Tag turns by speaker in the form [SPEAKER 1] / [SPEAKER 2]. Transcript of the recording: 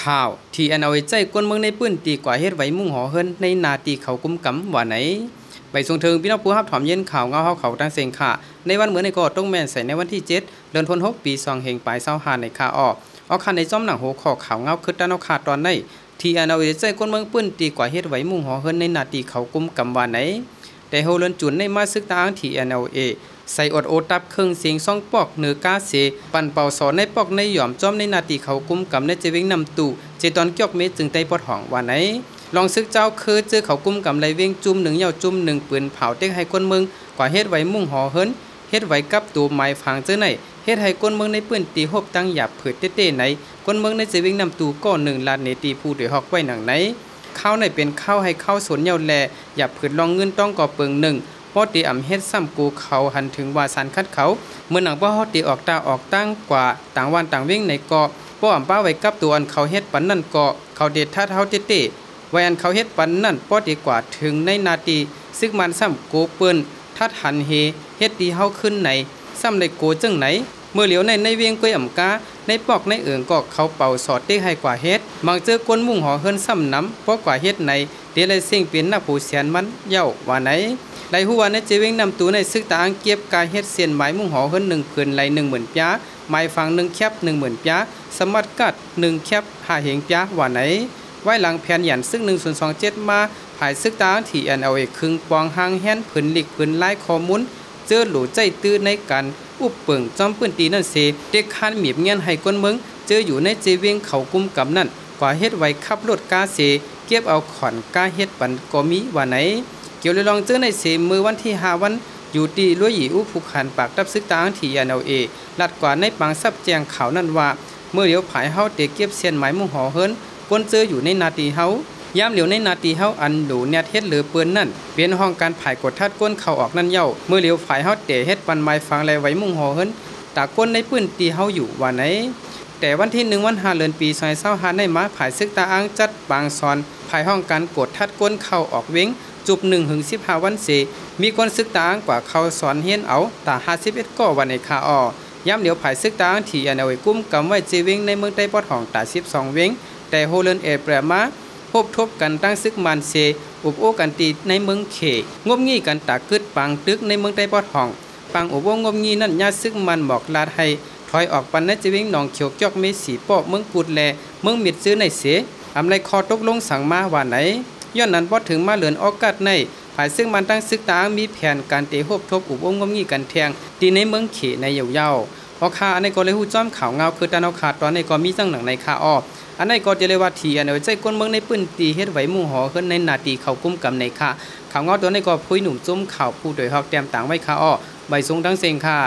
[SPEAKER 1] ข่าวที่ NLA ใจก้นเมืองในปื้นตีกว่าเฮ็ดไว้มุ่งหอเฮินในนาตีเขากุมกำว่าไหนใบส่งถึงพี่น้องผู้รับถอมเย็นข่าวเงาเฮาเขาตั้งเสียงค่ะในวันเหมือนในกอต้องแม่นใส่ในวันที่7เดือนธันวาคมปี2แห่งปลาย25ในค่าเอาคันในจ้อมหนังโหขอข่าวเงาคือด้านเอาขาดตอนในที่ NLA ใจก้นเมืองปื้นตีกว่าเฮ็ดไว้มุ่งหอเฮินในนาตีเขากุมกำว่าไหนแต่โฮเลินจุนในมาซึกตางที่ NLA ใส่อดโอตับเครื่องเสียงซ่องปอกเนือกาเสปั่นเป่าสอนในปอกในหย่อมจ้อมในนาตีเขากุมกำในเจวิงนำตู่เจตอนเกียกเมจึงได้ปอดห้องว่าไหนลองซึกเจ้าคือเจอเขากุมกำไรเวียงจุ่ม1เหย่าจุ่ม1ปืนเผาเต็กให้คนเมืองกว่าเฮ็ดไว้มุ่งหอเฮินเฮ็ดไว้กับตูไม้ฝังเจอไหนเฮ็ดให้คนเมืองในปืนตีฮบตั้งหยับเผิดเต้ๆไหนคนเมืองในเจวิงนำตู่ก็1ล้านเนตีผู้โดยฮอกไว้หนังไหนข้าวในเป็นข้าวให้ข้าวสวนเหย่าแลหยับเผิดลองเงินต้องก่อเปิง1ปอตีอ่ำเฮ็ดซ้ำกูเขาหันถึงว่าสันคัดเขาเมื่อหนังป้อฮอตีออกตาออกตั้งกว่าต่างวันต่างเว้งในเกาะป้ออ่ำป้าไว้กับตัวอันเขาเฮ็ดปันนั่นเกาะเขาเด็ดท่าเท้าเต้ไว้อันเขาเฮ็ดปันนั่นป้อตีกว่าถึงในนาทีซึ่งมันซ้ำโกเปิ้นทัดหันเฮเฮ็ดตีเฮาขึ้นไหนซ้ำในโกจึงไหนเมื่อเหลียวในเวียงก้อยอ่ำกาในปอกในเอิงก็เขาเป่าสอดเต้ให้กว่าเฮ็ดบางเจอกวนมุ่งหอเฮินซ้ำน้ำเพราะกว่าเฮ็ดไหนเดี๋ยวเลยเสี่ยงเป็นนักผู้เสียนมันเย้าว่าไหนไหลหัวในเจวิงนำตูในซึกตางเก็บกายเฮ็ดเสียนหมายมุ่งหอเฮิน1คืนไหล10,000ปยาหมายฟัง1แคบ10,000ปยาสมัดกัด1แคบ5เหงปยาว่าไหนไว้หลังแผนหยันซึ่ง1027มาภายซึกตางที่ NLA ครึ่งปองหางแฮนผืนหลิกผืนลายข้อมูลเจอหลูใจตื้อในการอุบเปิงจอมปืนตีนั่นเสเด็กคันหมีบเงียนให้คนเมืองเจออยู่ในเจวิงเขากุมกับนั่นกว่าเฮ็ดไว้ขับรถกาเสเก็บเอาขอนกาเฮ็ดปันก็มีว่าไหนเกี่ยวเลยลองเจอในเสมือวันที่5วันอยู่ตีล้วยหยีอุผูกขันปากตับซึกตางที่ NLA ลัดกว่าในปางซับแจงข่าวนั่นว่าเมื่อเดี๋ยวผายเฮาเตเก็บเสียนหมายมุ่งหอเฮิรนก้นเจออยู่ในนาทีเฮายามเหลียวในนาทีเฮาอันหลูเน็ตเฮ็ดหรือเปิ้นนั่นเป็นห้องการผายกดทัดก้นเข้าออกนั่นเย้าเมื่อเหลียวผายเฮาเตเฮ็ดปันไม้ฟังแลไว้มุ่งหอเฮิรนตาก้นในปื้นตีเฮาอยู่ว่าไหนแต่วันที่1วัน5เดือนปี2025ในมาผายซึกตาอ้างจัดบางซอนภายห้องการกดทัดก้นเข้าออกเว้งจุบ1ถึง15วันเสมีคนซึกตางกว่าเขาสอนเฮียนเอาตา51ก็วันในคาย้ำเดี๋ยวผายซึกตางที่ NLA กุ้มกำไว้เจเวงในเมืองใต้ปอดห้องตา12เว้งแต่โฮเลนเอแปรมาพบทบกันตั้งซึกมันเสอุบโอกันตีในเมืองเขงบงี้กันตากึดปังตึกในเมืองใต้ปอดห้องปังอุบโองบงี้นั่นญาซึกมันบอกลาดให้ถอยออกปันในเจเวงหนองเขียวจอกเมสีปอเมืองปูดแลเมืองมิดซื้อในเสอำไรคอตกลงสั่งมาว่าไหนย้อนนั้นพอถึงมาเหลือนออกกัดในภายซึ่งมันตั้งซึกตางมีแผนการเตะฮบทบอุบองงมงี้กันแทงตีในเมืองเขในยาวๆพอคาอันในก็เลยหู้จ้อมข่าวเงาคือตาเอาขาดตอนในก็มีจังหนังในคาอันในก็จะเรียกว่าทีอันเอาใจก้นเมืองในปื้นตีเฮ็ดไว้มุ่งหอขึ้นในนาตีเขากุ้มกำในคาข่าวเงาตัวในก็พุ้ยหนุ่มจุ้มข่าวผู้โดยฮอกแต้มต่างไว้คาใบทรงทั้งเซงค่ะ